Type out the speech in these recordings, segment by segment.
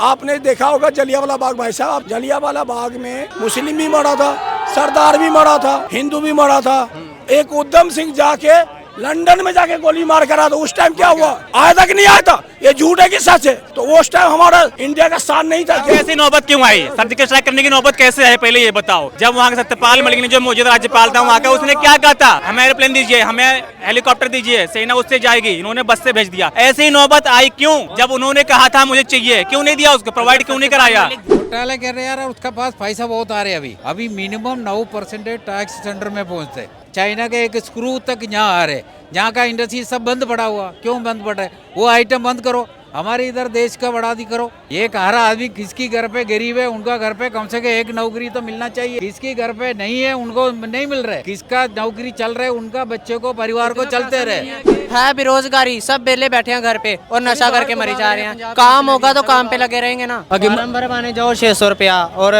आपने देखा होगा जलियांवाला बाग। भाई साहब, जलियांवाला बाग में मुस्लिम भी मरा था, सरदार भी मरा था, हिंदू भी मरा था। एक उधम सिंह जाके लंदन में जाके गोली मार कर आया था। उस टाइम क्या हुआ? आया था कि नहीं आया था? ये झूठ है कि सच है? तो उस टाइम हमारा इंडिया का साथ नहीं था। ऐसी नौबत क्यों आई? सर्जिकल स्ट्राइक करने की नौबत कैसे है, पहले ये बताओ। जब वहाँ के सत्यपाल मलिक ने, जो मौजूदा राज्यपाल था वहाँ का, उसने क्या कहा था? हमें एरोप्लेन दीजिए, हमें हेलीकॉप्टर दीजिए, सेना उससे जाएगी। इन्होंने बस से भेज दिया। ऐसी नौबत आई क्यों? जब उन्होंने कहा था मुझे चाहिए, क्यों नहीं दिया? उसको प्रोवाइड क्यों नहीं कराया? घोटाले कर रहे यार, उसका पास पैसा बहुत आ रहे अभी मिनिमम 9% टैक्स सेंटर में पहुंचते। चाइना के एक स्क्रू तक यहाँ आ रहे, यहाँ का इंडस्ट्री सब बंद पड़ा हुआ। क्यों बंद पड़ा है? वो आइटम बंद करो, हमारे इधर देश का बढ़ाती करो। एक हर आदमी किसकी घर पे गरीब है, उनका घर पे कम से कम एक नौकरी तो मिलना चाहिए। किसकी घर पे नहीं है, उनको नहीं मिल रहा है। किसका नौकरी चल रहा है, उनका बच्चों को, परिवार को चलते रहे। है बेरोजगारी, सब बेले बैठे हैं घर पे और नशा करके मरी जा रहे हैं। काम होगा तो काम पे लगे रहेंगे ना। फॉर्म भरवाने जाओ 600 रुपया और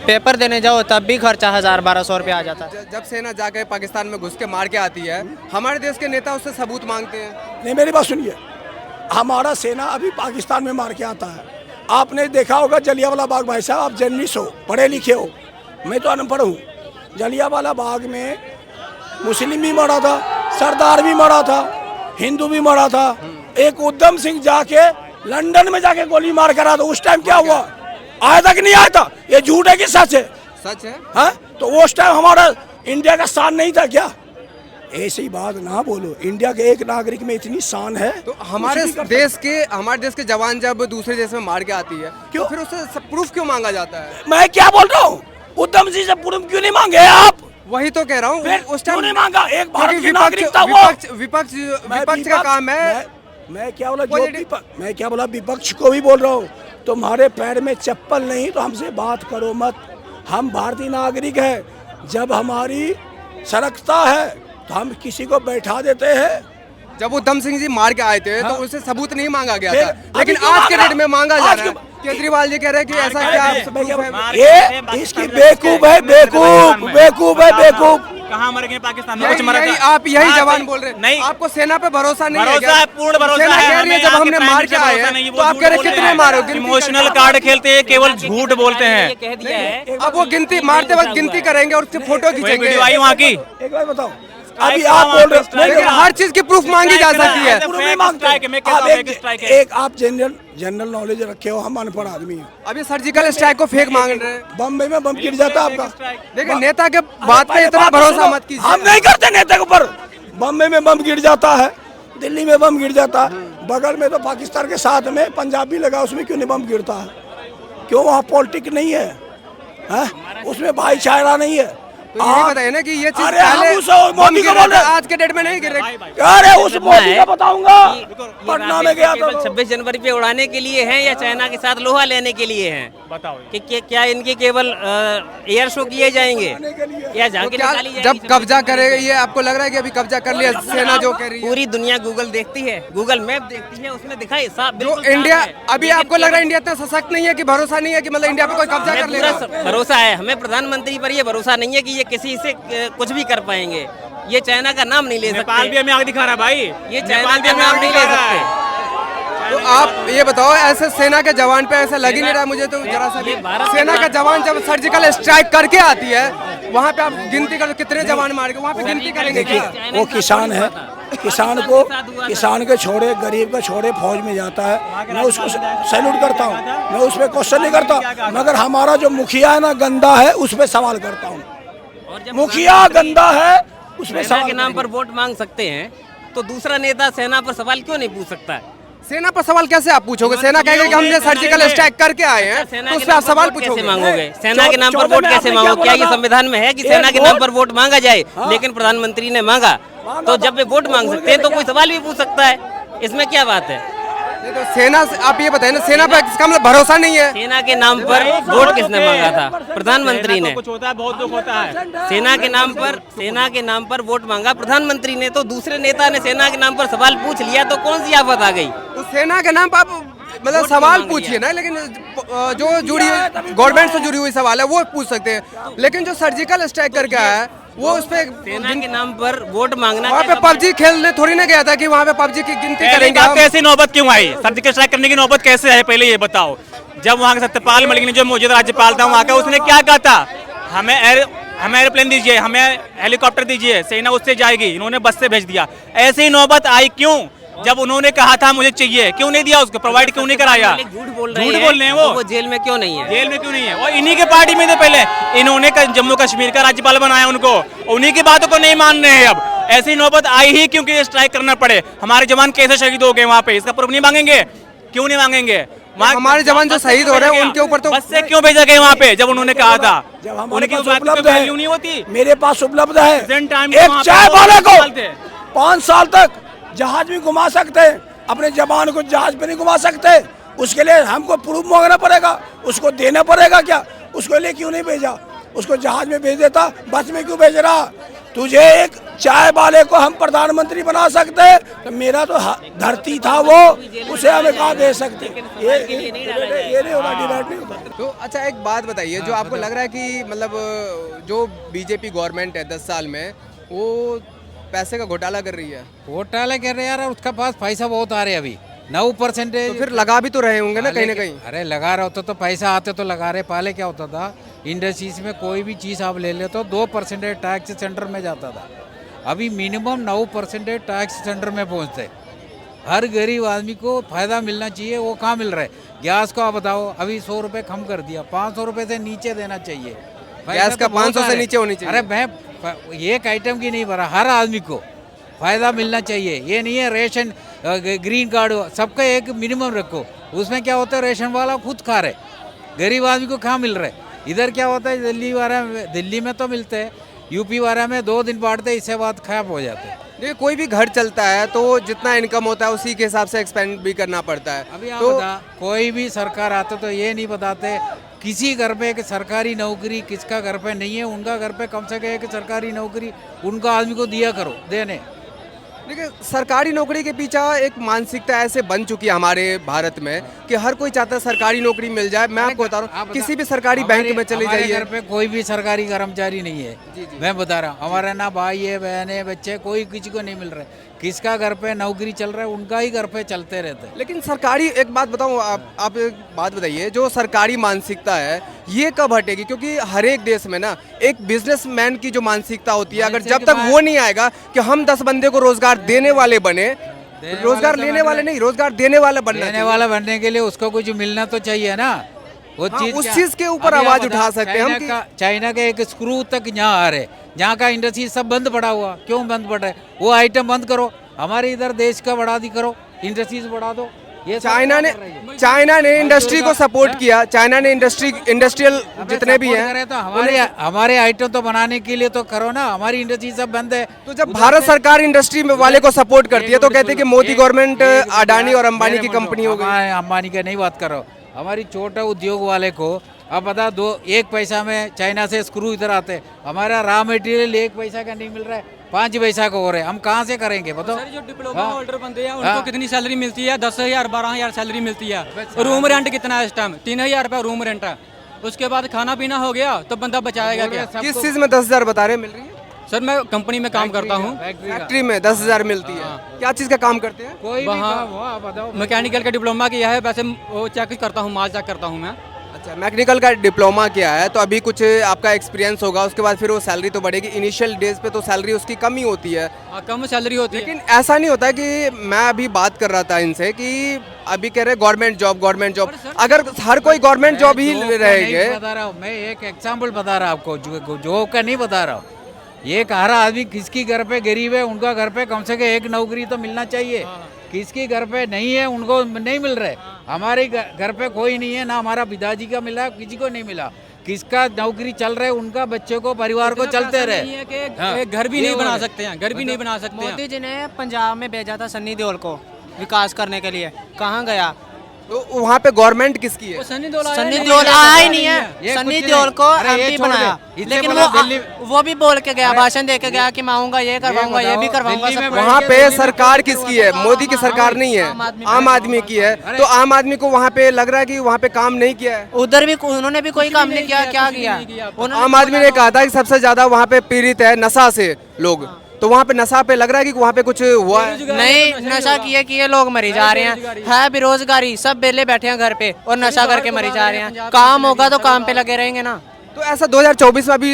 पेपर देने जाओ तब भी खर्चा 1000-1200 रुपया आ जाता है। जब सेना जाके पाकिस्तान में घुस के मार के आती है, हमारे देश के नेता उससे सबूत मांगते हैं। नहीं, मेरी बात सुनिए, हमारा सेना अभी पाकिस्तान में मार के आता है। आपने देखा होगा जलियांवाला बाग। भाई साहब, आप जर्नलिस्ट हो, पढ़े लिखे हो, मैं तो अनपढ़ हूँ। जलियांवाला बाग में मुस्लिम भी मरा था, सरदार भी मरा था, हिंदू भी मरा था। एक उधम सिंह जाके लंदन में जाके गोली मार कर आया था। उस टाइम क्या हुआ? आया था कि नहीं आया था? ये झूठ है कि सच है? सच है। हाँ, तो उस टाइम हमारा इंडिया का शान नहीं था क्या? ऐसी बात ना बोलो। इंडिया के एक नागरिक में इतनी शान है। तो हमारे देश के जवान जब दूसरे देश में मार के आती है, क्यों? तो फिर उससे प्रूफ क्यों मांगा जाता है? मैं क्या बोल रहा हूँ? उधम सिंह से प्रूफ क्यों नहीं मांगे आप? वही तो कह रहा हूँ। उस टाइम नहीं मांगा। एक भारत की नागरिक था वो। विपक्ष का काम है। मैं क्या बोला, विपक्ष को भी बोल रहा हूँ, तुम्हारे पैर में चप्पल नहीं तो हमसे बात करो मत। हम भारतीय नागरिक है। जब हमारी सड़कता है तो हम किसी को बैठा देते हैं। जब उधम सिंह जी मार के आए थे, हाँ? तो उससे सबूत नहीं मांगा गया फिर था, लेकिन आज के डेट में मांगा जा रहा है। केजरीवाल जी कह रहे हैं कि ऐसा क्या? ये इसकी बेवकूफ है, बेवकूफ। कहाँ मर गए? पाकिस्तान में कुछ मरा था? आप यही जवान बोल रहे हैं। नहीं, आपको सेना पे भरोसा नहीं है? भरोसा है, पूर्ण भरोसा है। जब हमने मार के आए हैं तो आप कह रहे कितने मारोगे? इमोशनल कार्ड खेलते हैं, केवल झूठ बोलते हैं। अब वो गिनती मारते वक्त गिनती करेंगे और उसकी फोटो खींचेंगे। वीडियो आई वहाँ की। एक बार बताओ, अभी आप बोल रहे लेकिन हर चीज की प्रूफ मांगी जा सकती है। एक आप जनरल नॉलेज रखे हो, हम अनपढ़ आदमी हैं। अभी सर्जिकल स्ट्राइक को फेक मांग रहे हैं। बम्बई में बम गिर जाता है आपका। लेकिन नेता के बात पे इतना भरोसा मत कीजिए। हम नहीं करते नेता के ऊपर। बम्बई में बम गिर जाता है, दिल्ली में बम गिर जाता है, बगल में तो पाकिस्तान के साथ में पंजाब भी लगा, उसमें क्यों नहीं बम गिरता है? क्यों वहाँ पॉलिटिक्स नहीं है? उसमें भाईचारा नहीं है? तो यही बताइए ना कि ये चीज अरे पहले मोदी को बोल रहे, आज के डेट में नहीं गिर रही। अरे उस मोदी का बताऊंगा। पटना में गया था। 26 जनवरी पे उड़ाने के लिए हैं या चाइना के साथ लोहा लेने के लिए हैं? बताओ कि क्या इनके केवल एयर शो किए जाएंगे या झांकी निकाली जाएगी? जब कब्जा करेगा ये, आपको लग रहा है कि अभी कब्जा कर लिया सेना जो कह रही है? पूरी दुनिया गूगल देखती है, गूगल मैप देखती है, उसमें दिखाई साफ। जो इंडिया, अभी आपको लग रहा है इंडिया इतना सशक्त नहीं है कि भरोसा नहीं है कि मतलब इंडिया पे कोई कब्जा कर लेगा? भरोसा है हमें, प्रधानमंत्री पर ये भरोसा नहीं है कि ये किसी से कुछ भी कर पाएंगे। ये चाइना का नाम नहीं ले सकते। नेपाल भी हमें आगे दिखा रहा है भाई। ये चाइना का नाम नहीं ले सकते। तो आप ये बताओ, ऐसे सेना के जवान पे ऐसा लग ही नहीं रहा मुझे तो जरा सा भी। सेना का जवान जब सर्जिकल स्ट्राइक करके आती है, वहाँ पे आप गिनती करो कितने जवान मार के, वहाँ पे गिनती करेंगे क्या? वो किसान है, किसान के छोड़े, गरीब के छोड़े फौज में जाता है। मैं उसको सैल्यूट करता हूँ, मैं उस पर क्वेश्चन नहीं करता। मगर हमारा जो मुखिया है ना, गंदा है, उस पर सवाल करता हूँ। मुखिया गंदा है, उस पर सेना के नाम पर वोट मांग सकते हैं, तो दूसरा नेता सेना पर सवाल क्यों नहीं पूछ सकता है? सेना पर सवाल कैसे आप पूछोगे? सेना कहेगी कि हमने सर्जिकल स्ट्राइक करके आए हैं, तो उस पर आप सवाल पूछोगे? मांगोगे सेना के नाम पर वोट कैसे मांगोगे? क्या ये संविधान में है कि सेना के नाम पर वोट मांगा जाए? लेकिन प्रधानमंत्री ने मांगा, तो जब वे वोट मांग सकते हैं तो कोई सवाल भी पूछ सकता है। इसमें क्या बात है? तो सेना, आप ये बताइए ना, सेना पर इसका मतलब भरोसा नहीं है? सेना के नाम पर वोट किसने मांगा था? प्रधानमंत्री ने। कुछ होता है, बहुत दुख होता है। सेना के नाम पर वोट मांगा प्रधानमंत्री ने, तो दूसरे नेता ने सेना के नाम पर सवाल पूछ लिया, तो कौन सी आफत आ गई? तो सेना के नाम पर आप मतलब सवाल पूछिए ना, लेकिन जो जुड़ी गवर्नमेंट से जुड़ी हुई सवाल है वो पूछ सकते हैं। लेकिन जो सर्जिकल स्ट्राइक करके आया है, वो उस पे सेना के नाम पर वोट मांगना, वहाँ पे पबजी खेलने थोड़ी ना गया था कि वहाँ पे पबजी की गिनती करेंगे। ऐसी नौबत क्यों आई? सर्जिकल स्ट्राइक करने की नौबत कैसे है, पहले ये बताओ। जब वहाँ के सत्यपाल मलिक ने जो मौजूदा राज्यपाल था वहाँ का, उसने क्या कहा था, हमें एरोप्लेन दीजिए, हमें हेलीकॉप्टर दीजिए, सेना उससे जाएगी, इन्होंने बस से भेज दिया। ऐसी नौबत आई क्यों? जब उन्होंने कहा था मुझे चाहिए, क्यों नहीं दिया उसको, प्रोवाइड क्यों नहीं कराया? झूठ बोल रहे हैं वो जेल में क्यों नहीं है? जेल में क्यों नहीं है? और इन्हीं के पार्टी में थे पहले, इन्होंने जम्मू कश्मीर का राज्यपाल बनाया उनको, उन्हीं की बातों को नहीं मान रहे हैं अब। ऐसी नौबत आई ही क्योंकि स्ट्राइक करना पड़े। हमारे जवान कैसे शहीद हो गए वहाँ पे, इसका प्रूफ नहीं मांगेंगे? क्यों नहीं मांगेंगे? हमारे जवान जो शहीद हो रहे हैं उनके ऊपर तो बस से क्यों भेजा गया वहाँ पे, जब उन्होंने कहा था? जब हमारे उनकी पास बात उपलब्ध पे है, वैल्यू नहीं होती। मेरे पास उपलब्ध है, Present time में एक वहाँ पे चाय वो वाले को निकालते हैं। 5 साल तक जहाज में घुमा सकते हैं, अपने जवान को जहाज पे नहीं घुमा सकते। उसके लिए हमको प्रूफ मांगना पड़ेगा, उसको देना पड़ेगा क्या? उसके लिए क्यों नहीं भेजा? उसको जहाज में भेज देता, बस में क्यों भेज रहा? तुझे एक चाय वाले को हम प्रधानमंत्री बना सकते हैं, तो मेरा तो धरती था वो, उसे हमें कहाँ भेज सकते? ये नहीं होता, डिबेट नहीं होता। तो अच्छा एक बात बताइए, जो आपको लग रहा है कि मतलब जो बीजेपी गवर्नमेंट है 10 साल में, वो पैसे का घोटाला कर रही है, घोटाला कर रहे हैं यार, उसका पास पैसा बहुत आ रहे हैं अभी 9%। तो फिर लगा भी तो रहे होंगे ना कहीं ना कहीं। अरे लगा रहे होते तो पैसा आते तो लगा रहे। पहले क्या होता था, इंडस्ट्रीज में कोई भी चीज़ आप ले ले तो 2% टैक्स सेंटर में जाता था, अभी मिनिमम 9% टैक्स सेंटर में पहुंचते। हर गरीब आदमी को फायदा मिलना चाहिए, वो कहाँ मिल रहा है? गैस को आप बताओ, अभी 100 रुपये कम कर दिया, 500 रुपये से नीचे देना चाहिए। गैस का 500 से नीचे होनी चाहिए। अरे मैं एक आइटम की नहीं भरा, हर आदमी को फायदा मिलना चाहिए। ये नहीं है रेशन ग्रीन कार्ड सबका एक मिनिमम रखो। उसमें क्या होता है, रेशन वाला खुद खा रहे, गरीब आदमी को कहाँ मिल रहा है? इधर क्या होता है, दिल्ली में तो मिलते हैं, यूपी वाला में 2 दिन बांटते, इससे बाद खराब हो जाते हैं। देखिए कोई भी घर चलता है तो जितना इनकम होता है उसी के हिसाब से एक्सपेंड भी करना पड़ता है। अभी आप तो बता, कोई भी सरकार आते तो ये नहीं बताते किसी घर पे एक सरकारी नौकरी किसका घर पे नहीं है, उनका घर पे कम से कम एक सरकारी नौकरी उनका आदमी को दिया करो देने। देखिए सरकारी नौकरी के पीछे एक मानसिकता ऐसे बन चुकी है हमारे भारत में कि हर कोई चाहता है सरकारी नौकरी मिल जाए। मैं आपको बता रहा हूँ, किसी भी सरकारी बैंक में चले जाइए, घर पे कोई भी सरकारी कर्मचारी नहीं है। मैं बता रहा हूँ, हमारा ना भाई है, बहन है, बच्चे, कोई किसी को नहीं मिल रहा है। किसका घर पे नौकरी चल रहा है, उनका ही घर पे चलते रहते हैं। लेकिन सरकारी, एक बात बताऊँ, आप एक बात बताइए, जो सरकारी मानसिकता है ये कब हटेगी? क्योंकि हर एक देश में ना एक बिजनेसमैन की जो मानसिकता होती है, अगर जब तक वो नहीं आएगा कि हम 10 बंदे को रोजगार देने वाले बने, रोजगार लेने वाले नहीं, रोजगार देने वाला बनना, देने वाला बनने के लिए उसको कुछ मिलना तो चाहिए ना। वो हाँ, चीज उस चीज के ऊपर आवाज उठा सकते हैं हम। चाइना के एक स्क्रू तक यहाँ आ रहे, जहाँ का इंडस्ट्री सब बंद पड़ा हुआ, क्यों बंद पड़ा है? वो आइटम बंद करो, हमारे इधर देश का बढ़ा दी करो, इंडस्ट्रीज बढ़ा दो। ये चाइना ने इंडस्ट्री को सपोर्ट किया, चाइना ने इंडस्ट्रियल जितने भी हैं तो हमारे आइटम तो बनाने के लिए तो करो ना, हमारी इंडस्ट्री सब बंद है। तो जब भारत सरकार इंडस्ट्री वाले को सपोर्ट करती है तो कहते हैं कि मोदी गवर्नमेंट अडानी और अंबानी की कंपनी हो गई। अंबानी का नहीं बात करो, हमारी छोटा उद्योग वाले को अब बता दो, 1 पैसा में चाइना से स्क्रू इधर आते, हमारा रॉ मटेरियल 1 पैसा का नहीं मिल रहा है, 5 पैसा का हो रहा है, हम कहाँ से करेंगे बताओ? जो डिप्लोमा होल्डर बंदे हैं उनको कितनी सैलरी मिलती है? 10,000 12,000 सैलरी मिलती है। रूम रेंट कितना है इस टाइम? 3,000 रुपया रूम रेंट है। उसके बाद खाना पीना हो गया तो बंदा बचाएगा क्या? किस चीज में 10,000 बता रहे मिल रही है? सर मैं कंपनी में काम करता हूँ, फैक्ट्री में 10,000 मिलती है। क्या चीज का काम करते हैं? कोई वहाँ मैकेनिकल का डिप्लोमा किया है, वैसे वो चेक करता हूँ, माल चेक करता हूँ मैं। अच्छा, मैकेनिकल का डिप्लोमा किया है तो अभी कुछ आपका एक्सपीरियंस होगा, उसके बाद फिर वो सैलरी तो बढ़ेगी। इनिशियल डेज पे तो सैलरी उसकी कम ही होती है, कम सैलरी होती है। लेकिन ऐसा नहीं होता कि मैं अभी बात कर रहा था इनसे कि अभी कह रहे गवर्नमेंट जॉब, अगर हर कोई गवर्नमेंट जॉब ही रहेंगे। बता रहा हूँ मैं, एक एग्जाम्पल बता रहा हूँ आपको, जॉब का नहीं बता रहा हूँ। ये हर आदमी किसकी घर पे गरीब है, उनका घर पे कम से कम एक नौकरी तो मिलना चाहिए। किसकी घर पे नहीं है, उनको नहीं मिल रहा है। हमारे घर पे कोई नहीं है ना, हमारा पिताजी का मिला, किसी को नहीं मिला। किसका नौकरी चल रहा है, उनका बच्चों को, परिवार को चलते रहे। घर भी नहीं बना सकते हैं, घर भी नहीं बना सकते हैं। मोदी जी ने पंजाब में भेजा था सन्नी देओल को विकास करने के लिए, कहाँ गया? तो वहाँ पे गवर्नमेंट किसकी है? सन्नी देओल आया ही नहीं है। सन्नी देओल को एमपी बनाया, लेकिन वो भी बोल के गया, भाषण दे के गया कि मैं आऊंगा, ये करवाऊंगा, ये भी करवाऊंगा। वहाँ पे सरकार किसकी है? मोदी की सरकार नहीं है, आम आदमी की है। तो आम आदमी को वहाँ पे लग रहा है कि वहाँ पे काम नहीं किया है। उधर भी उन्होंने भी कोई काम नहीं किया। क्या किया? आम आदमी ने कहा था कि सबसे ज्यादा वहाँ पे पीड़ित है नशा से लोग, तो वहाँ पे नशा पे लग रहा है कि वहाँ पे कुछ हुआ है? नहीं, नशा किए लोग मरी जा रहे हैं, है बेरोजगारी, सब बेले बैठे हैं घर पे और नशा करके मरी जा रहे हैं। काम होगा तो काम पे लगे रहेंगे ना। तो ऐसा 2024 में अभी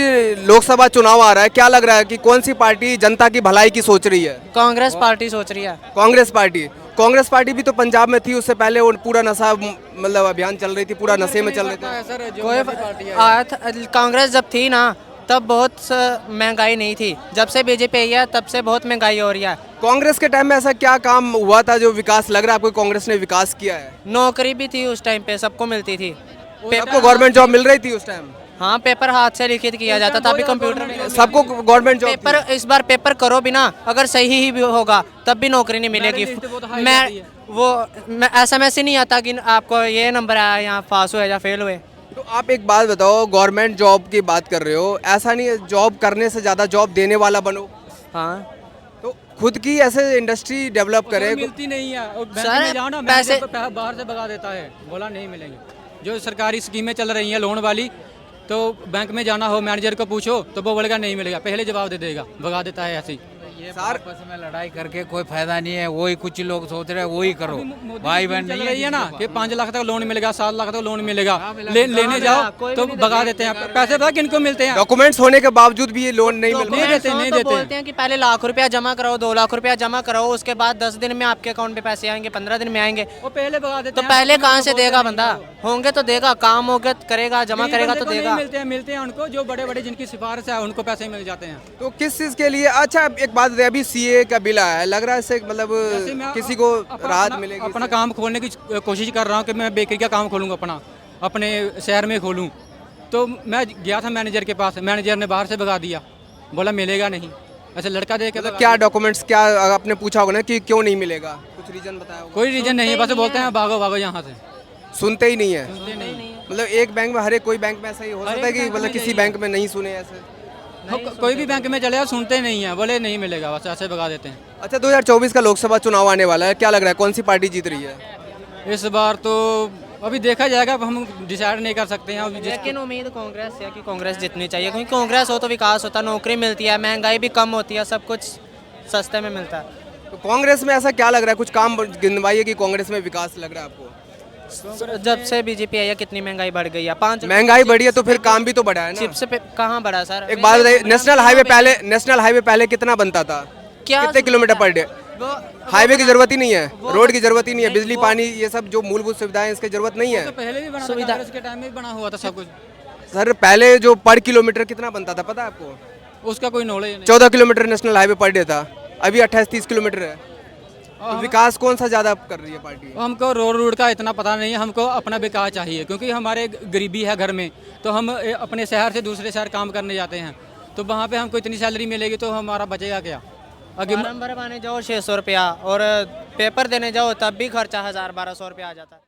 लोकसभा चुनाव आ रहा है, क्या लग रहा है कि कौन सी पार्टी जनता की भलाई की सोच रही है? कांग्रेस पार्टी सोच रही है। कांग्रेस पार्टी भी तो पंजाब में थी, उससे पहले वो पूरा नशा मतलब अभियान चल रही थी, पूरा नशे में चल रहे थे। कोई कांग्रेस जब थी ना तब बहुत महंगाई नहीं थी, जब से बीजेपी आई है तब से बहुत महंगाई हो रही है। कांग्रेस के टाइम में ऐसा क्या काम हुआ था जो विकास लग रहा है आपको कांग्रेस ने विकास किया है? नौकरी भी थी उस टाइम पे, सबको मिलती थी। सबको गवर्नमेंट जॉब मिल रही थी उस टाइम? हाँ, पेपर हाथ से लिखित किया जाता था, अभी कंप्यूटर में सबको गवर्नमेंट जॉब पेपर। इस बार पेपर करो भी ना, अगर सही ही भी होगा तब भी नौकरी नहीं मिलेगी। मैं SMS ही नहीं आता कि आपको ये नंबर आया, यहाँ पास हुए या फेल हुए। तो आप एक बात बताओ, गवर्नमेंट जॉब की बात कर रहे हो, ऐसा नहीं है जॉब करने से ज़्यादा जॉब देने वाला बनो? हाँ, तो खुद की ऐसे इंडस्ट्री डेवलप करे। मिलती नहीं है और बैंक सर, में जाओ ना, पैसे बाहर से भगा देता है, बोला नहीं मिलेंगे। जो सरकारी स्कीमें चल रही हैं लोन वाली, तो बैंक में जाना हो मैनेजर को पूछो तो वो बोलेगा नहीं मिलेगा, पहले जवाब दे देगा, भगा देता है ऐसे ही। ये आपस में लड़ाई करके कोई फायदा नहीं है, वही कुछ लोग सोच रहे हैं वही करो। भाई बहन चल नहीं रही है ना कि 5 लाख तक लोन मिलेगा, 7 लाख तक लोन मिलेगा, लेने मिला? जाओ कोई तो भी नहीं भगा देते हैं। पैसे पता किनको मिलते हैं? डॉक्यूमेंट्स होने के बावजूद भी ये लोन नहीं मिल नहीं देते, नहीं तो देते। बोलते हैं कि पहले लाख रुपया जमा कराओ, 2 लाख रुपया जमा कराओ, उसके बाद 10 दिन में आपके अकाउंट पे पैसे आएंगे, 15 दिन में आएंगे। वो पहले भगा देते तो हैं। पहले कहाँ से देगा बंदा? होंगे तो देगा, काम होगा तो करेगा, जमा गरीब करेगा बंदे तो को नहीं देगा। मिलते हैं उनको, जो बड़े बड़े जिनकी सिफारिश है उनको पैसे मिल जाते हैं। तो किस चीज़ के लिए? अच्छा एक बात है, अभी CA का बिल आया है, लग रहा है इससे मतलब जैसे मैं किसी को राहत अपना मिलेगी? काम खोलने की कोशिश कर रहा हूँ कि मैं बेकरी का काम खोलूँगा, अपने शहर में खोलूँ। तो मैं गया था मैनेजर के पास, मैनेजर ने बाहर से भगा दिया, बोला मिलेगा नहीं। ऐसे लड़का देख के मतलब क्या डॉक्यूमेंट्स, क्या आपने पूछा होगा ना कि क्यों नहीं मिलेगा? कुछ रीजन बताया होगा? कोई रीजन नहीं है, बस बोलते हैं भागो भागो यहाँ से। सुनते ही नहीं है। नहीं। मतलब एक बैंक में, हर एक कोई बैंक में ऐसा ही हो सकता है कि मतलब किसी बैंक में नहीं सुने ऐसे? कोई भी बैंक में चले जाओ सुनते नहीं है, बोले नहीं मिलेगा, बस ऐसे भगा देते हैं। अच्छा 2024 का लोकसभा चुनाव आने वाला है, क्या लग रहा है कौन सी पार्टी जीत रही है? इस बार तो अभी देखा जाएगा, हम डिसाइड नहीं कर सकते हैं। लेकिन उम्मीद कांग्रेस है कि कांग्रेस जितनी चाहिए, क्योंकि कांग्रेस हो तो विकास होता, नौकरी मिलती है, महंगाई भी कम होती है, सब कुछ सस्ते में मिलता है। तो कांग्रेस में ऐसा क्या लग रहा है, कुछ काम गिनवाइए कि कांग्रेस में विकास लग रहा है आपको? जब से बीजेपी आई है कितनी महंगाई बढ़ गई है, 5 महंगाई बढ़ी है तो फिर काम भी तो बढ़ा है ना। चिप्स पे कहाँ बढ़ा सर? एक बात बताइए, नेशनल हाईवे पहले कितना बनता था? क्या कितने किलोमीटर पर डे? हाईवे की जरूरत ही नहीं है, रोड की जरूरत ही नहीं है, बिजली पानी ये सब जो मूलभूत सुविधाएं इसकी जरूरत नहीं है। तो पहले भी बना सुविधा- था, के टाइम में भी बना हुआ था सब कुछ। सर पहले जो पर किलोमीटर कितना बनता था पता है आपको? उसका कोई नॉलेज नहीं। 14 kilometre national highway per day था, अभी 28-30 किलोमीटर है। तो विकास कौन सा ज्यादा कर रही है पार्टी? हमको रोड का इतना पता नहीं है, हमको अपना विकास चाहिए, क्योंकि हमारे गरीबी है घर में, तो हम अपने शहर से दूसरे शहर काम करने जाते हैं, तो वहाँ पे हमको इतनी सैलरी मिलेगी तो हमारा बचेगा क्या? फॉर्म भरवाने जाओ 600 रुपया और पेपर देने जाओ तब भी खर्चा 1000-1200 रुपया आ जाता है।